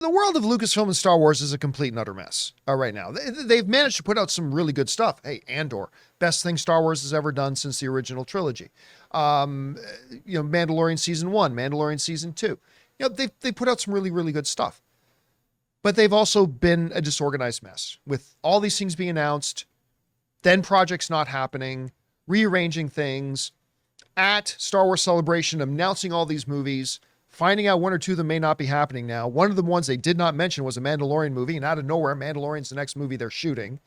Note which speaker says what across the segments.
Speaker 1: The world of Lucasfilm and Star Wars is a complete and utter mess right now. They've managed to put out some really good stuff. Hey, Andor, best thing Star Wars has ever done since the original trilogy. Mandalorian season 1, Mandalorian season 2. They put out some really, really good stuff. But they've also been a disorganized mess with all these things being announced, then projects not happening, rearranging things, at Star Wars Celebration, announcing all these movies, finding out one or two of them may not be happening now. One of the ones they did not mention was a Mandalorian movie, and out of nowhere, Mandalorian's the next movie they're shooting.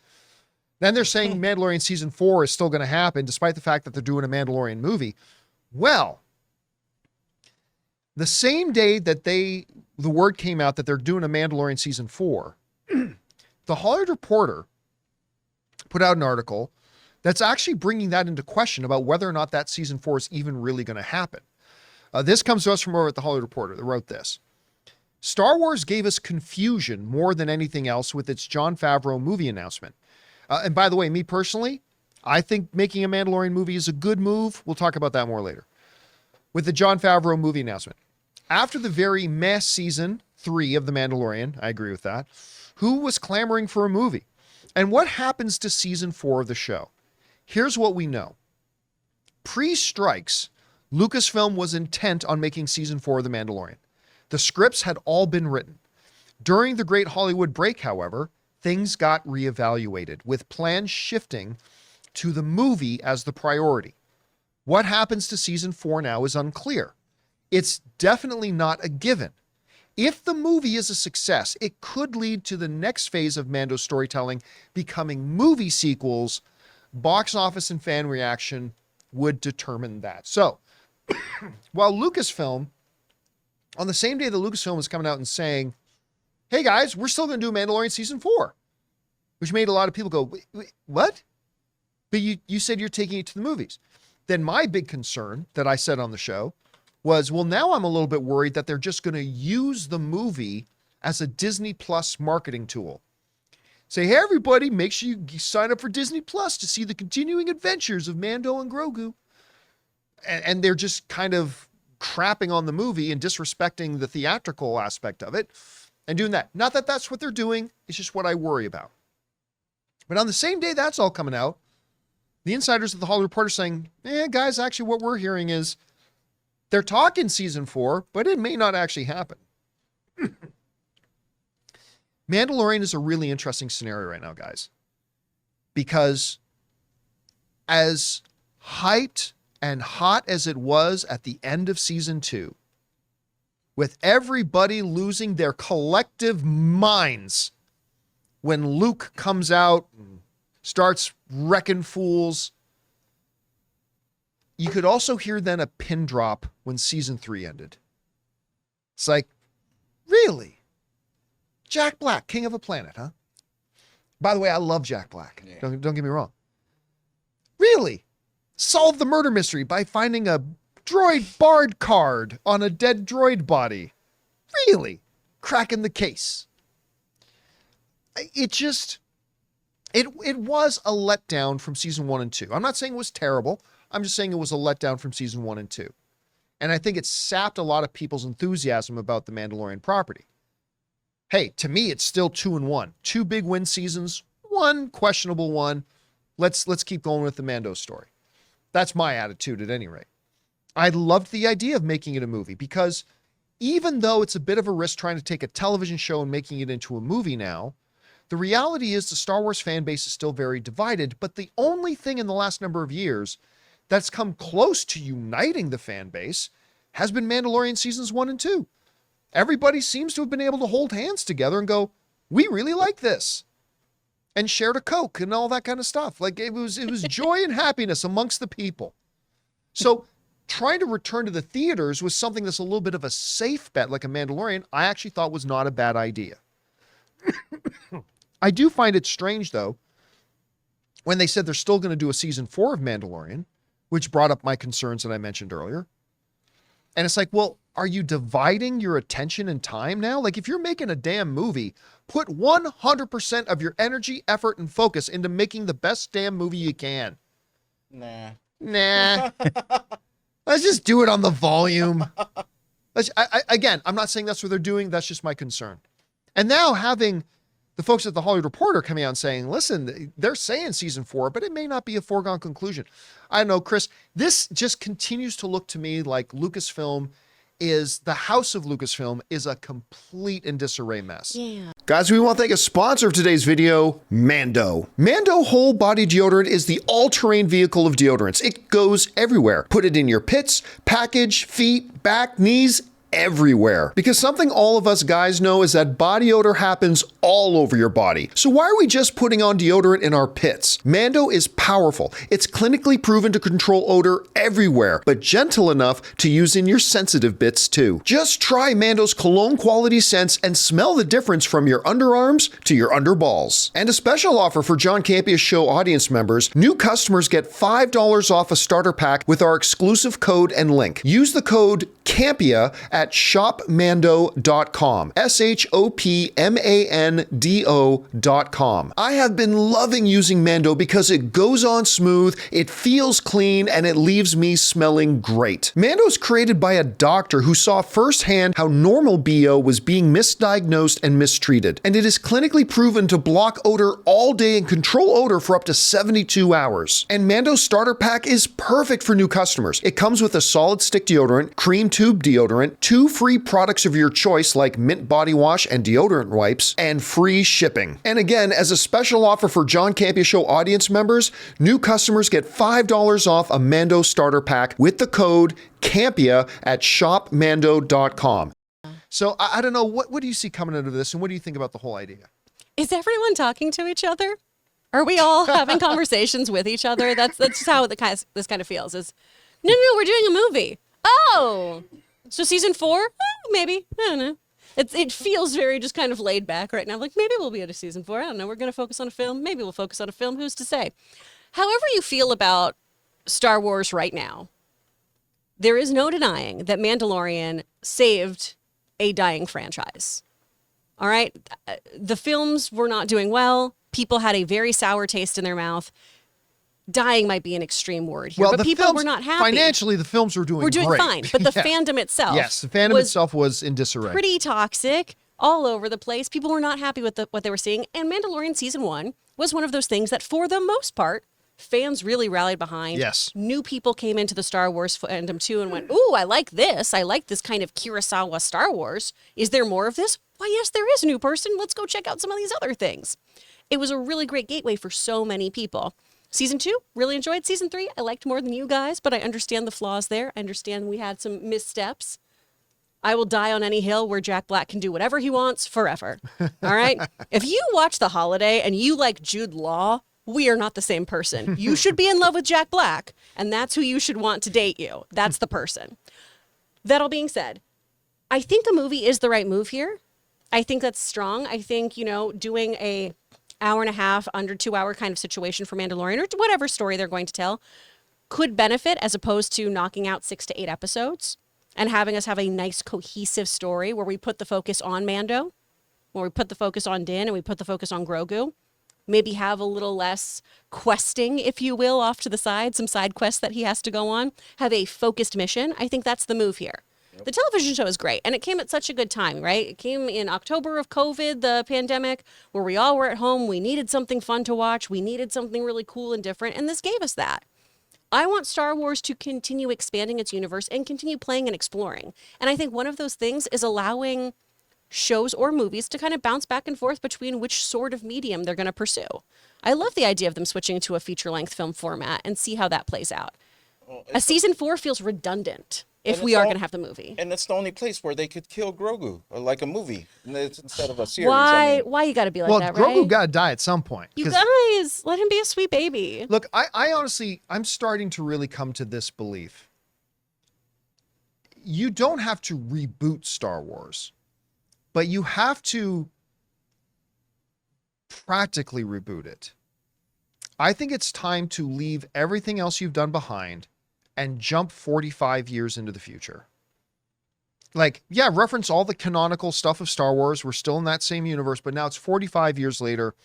Speaker 1: Then they're saying Mandalorian season 4 is still going to happen, despite the fact that they're doing a Mandalorian movie. Well, the same day that the word came out that they're doing a Mandalorian season 4, the Hollywood Reporter put out an article that's actually bringing that into question about whether or not that season 4 is even really going to happen. This comes to us from over at the Hollywood Reporter that wrote this. Star Wars gave us confusion more than anything else with its Jon Favreau movie announcement. And by the way, me personally, I think making a Mandalorian movie is a good move. We'll talk about that more later. With the Jon Favreau movie announcement. After the very meh season 3 of The Mandalorian, I agree with that, who was clamoring for a movie? And what happens to season 4 of the show? Here's what we know. Pre-strikes, Lucasfilm was intent on making season 4 of The Mandalorian. The scripts had all been written. During the Great Hollywood break, however, things got reevaluated, with plans shifting to the movie as the priority. What happens to season 4 now is unclear. It's definitely not a given. If the movie is a success, it could lead to the next phase of Mando storytelling becoming movie sequels. Box office and fan reaction would determine that. So, while Lucasfilm, on the same day that Lucasfilm was coming out and saying, hey guys, we're still going to do Mandalorian season 4, which made a lot of people go, wait, what? But you said you're taking it to the movies. Then my big concern that I said on the show was, well, now I'm a little bit worried that they're just going to use the movie as a Disney Plus marketing tool. Say, hey, everybody, make sure you sign up for Disney Plus to see the continuing adventures of Mando and Grogu. And they're just kind of crapping on the movie and disrespecting the theatrical aspect of it and doing that. Not that that's what they're doing. It's just what I worry about. But on the same day that's all coming out, the insiders at the Hollywood Reporter saying, guys, actually what we're hearing is they're talking season 4, but it may not actually happen. Mandalorian is a really interesting scenario right now, guys, because as hyped and hot as it was at the end of season 2, with everybody losing their collective minds when Luke comes out and starts wrecking fools, you could also hear then a pin drop when season 3 ended. It's like, really? Jack Black, king of a planet, huh? By the way, I love Jack Black. Yeah. Don't get me wrong. Really? Solve the murder mystery by finding a droid bard card on a dead droid body. Really? Cracking the case. It was a letdown from season 1 and 2. I'm not saying it was terrible. I'm just saying it was a letdown from season 1 and 2. And I think it sapped a lot of people's enthusiasm about the Mandalorian property. Hey, to me, it's still 2-1. 2 big win seasons, 1 questionable one. Let's keep going with the Mando story. That's my attitude at any rate. I loved the idea of making it a movie because even though it's a bit of a risk trying to take a television show and making it into a movie now, the reality is the Star Wars fan base is still very divided, but the only thing in the last number of years that's come close to uniting the fan base has been Mandalorian seasons 1 and 2. Everybody seems to have been able to hold hands together and go, we really like this. And shared a Coke and all that kind of stuff. Like it was joy and happiness amongst the people. So trying to return to the theaters was something that's a little bit of a safe bet, like a Mandalorian, I actually thought was not a bad idea. I do find it strange, though, when they said they're still going to do a season 4 of Mandalorian, which brought up my concerns that I mentioned earlier. And it's like, well, are you dividing your attention and time now? Like if you're making a damn movie, put 100% of your energy, effort, and focus into making the best damn movie you can.
Speaker 2: Nah.
Speaker 1: Let's just do it on the volume. Again, I'm not saying that's what they're doing. That's just my concern. And now having the folks at the Hollywood Reporter coming out and saying, listen, they're saying season 4, but it may not be a foregone conclusion. I don't know, Chris, this just continues to look to me like Lucasfilm is, the house of Lucasfilm is a complete and disarray mess.
Speaker 2: Yeah.
Speaker 1: Guys, we want to thank a sponsor of today's video, Mando. Mando Whole Body Deodorant is the all-terrain vehicle of deodorants. It goes everywhere. Put it in your pits, package, feet, back, knees, everywhere. Because something all of us guys know is that body odor happens all over your body. So why are we just putting on deodorant in our pits? Mando is powerful. It's clinically proven to control odor everywhere, but gentle enough to use in your sensitive bits too. Just try Mando's cologne quality scents and smell the difference from your underarms to your underballs. And a special offer for John Campea Show audience members, new customers get $5 off a starter pack with our exclusive code and link. Use the code Campea at shopmando.com. shopmando.com. I have been loving using Mando because it goes on smooth, it feels clean, and it leaves me smelling great. Mando is created by a doctor who saw firsthand how normal BO was being misdiagnosed and mistreated, and it is clinically proven to block odor all day and control odor for up to 72 hours. And Mando's starter pack is perfect for new customers. It comes with a solid stick deodorant, cream tube deodorant, 2 free products of your choice like mint body wash and deodorant wipes, and free shipping. And again, as a special offer for John Campea Show audience members, new customers get $5 off a Mando starter pack with the code Campea at shopmando.com. So I don't know, what do you see coming out of this, and what do you think about the whole idea?
Speaker 2: Is everyone talking to each other? Are we all having conversations with each other? That's just how this kind of feels. Is no, we're doing a movie. Oh, so season 4? Maybe. I don't know. It feels very just kind of laid back right now. Like, maybe we'll be at a season 4. I don't know. We're going to focus on a film. Maybe we'll focus on a film. Who's to say? However you feel about Star Wars right now, there is no denying that Mandalorian saved a dying franchise. All right? The films were not doing well. People had a very sour taste in their mouth. Dying might be an extreme word here, but people were not happy.
Speaker 1: Financially, the films were doing
Speaker 2: great. Fine, but the fandom itself.
Speaker 1: Yes, the fandom itself was in disarray.
Speaker 2: Pretty toxic, all over the place. People were not happy with what they were seeing. And Mandalorian Season 1 was one of those things that, for the most part, fans really rallied behind.
Speaker 1: Yes.
Speaker 2: New people came into the Star Wars fandom too and went, ooh, I like this. I like this kind of Kurosawa Star Wars. Is there more of this? Why, yes, there is a new person. Let's go check out some of these other things. It was a really great gateway for so many people. Season 2, really enjoyed. Season 3, I liked more than you guys, but I understand the flaws there. I understand we had some missteps. I will die on any hill where Jack Black can do whatever he wants forever. All right? If you watch The Holiday and you like Jude Law, we are not the same person. You should be in love with Jack Black, and that's who you should want to date you. That's the person. That all being said, I think a movie is the right move here. I think that's strong. I think, doing a hour and a half, under 2 hour kind of situation for Mandalorian or whatever story they're going to tell could benefit, as opposed to knocking out 6 to 8 episodes and having us have a nice cohesive story where we put the focus on Mando, where we put the focus on Din, and we put the focus on Grogu. Maybe have a little less questing, if you will, off to the side, some side quests that he has to go on, have a focused mission. I think that's the move here. The television show is great, and it came at such a good time, right? It came in October of COVID, the pandemic, where we all were at home. We needed something fun to watch. We needed something really cool and different, and this gave us that. I want Star Wars to continue expanding its universe and continue playing and exploring. And I think one of those things is allowing shows or movies to kind of bounce back and forth between which sort of medium they're going to pursue. I love the idea of them switching to a feature-length film format and see how that plays out. A season 4 feels redundant if we are going to have the movie.
Speaker 3: And it's the only place where they could kill Grogu, like a movie, instead of a series.
Speaker 2: Why you got to be like that, right?
Speaker 1: Well, Grogu got to die at some point.
Speaker 2: You guys, let him be a sweet baby.
Speaker 1: Look, I honestly, I'm starting to really come to this belief. You don't have to reboot Star Wars, but you have to practically reboot it. I think it's time to leave everything else you've done behind and jump 45 years into the future. Like, yeah, reference all the canonical stuff of Star Wars. We're still in that same universe, but now it's 45 years later.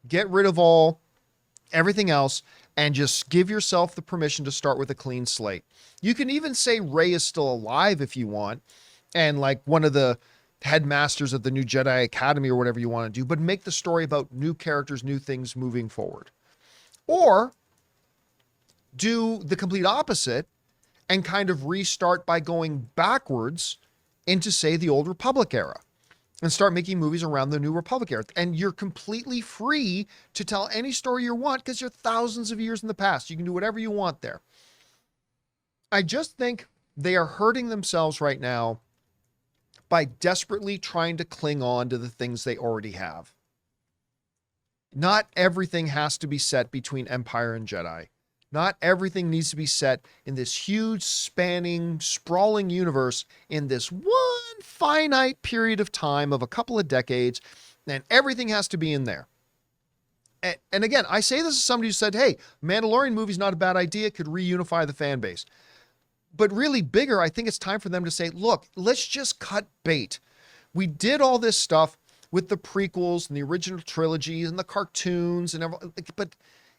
Speaker 1: Get rid of everything else and just give yourself the permission to start with a clean slate. You can even say Rey is still alive if you want. And like one of the headmasters of the new Jedi Academy or whatever you want to do, but make the story about new characters, new things moving forward. Or do the complete opposite and kind of restart by going backwards into, say, the Old Republic era and start making movies around the New Republic era. And you're completely free to tell any story you want because you're thousands of years in the past. You can do whatever you want there. I just think they are hurting themselves right now by desperately trying to cling on to the things they already have. Not everything has to be set between Empire and Jedi. Not everything needs to be set in this huge, spanning, sprawling universe in this one finite period of time of a couple of decades, and everything has to be in there. And again, I say this as somebody who said, hey, Mandalorian movie's not a bad idea, it could reunify the fan base. But really bigger, I think it's time for them to say, look, let's just cut bait. We did all this stuff with the prequels and the original trilogy and the cartoons and everything, but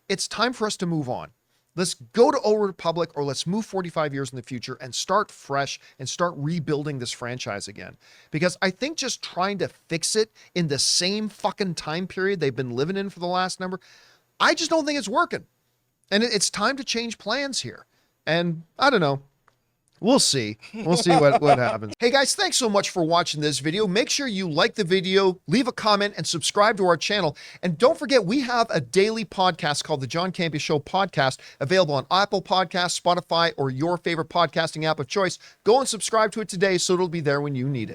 Speaker 1: it's time for us to move on. Let's go to Old Republic, or let's move 45 years in the future and start fresh and start rebuilding this franchise again. Because I think just trying to fix it in the same fucking time period they've been living in for the last number, I just don't think it's working. And it's time to change plans here. And I don't know. We'll see. We'll see what happens. Hey guys, thanks so much for watching this video. Make sure you like the video, leave a comment, and subscribe to our channel. And don't forget, we have a daily podcast called the John Campea Show podcast, available on Apple Podcasts, Spotify, or your favorite podcasting app of choice. Go and subscribe to it today so it'll be there when you need it.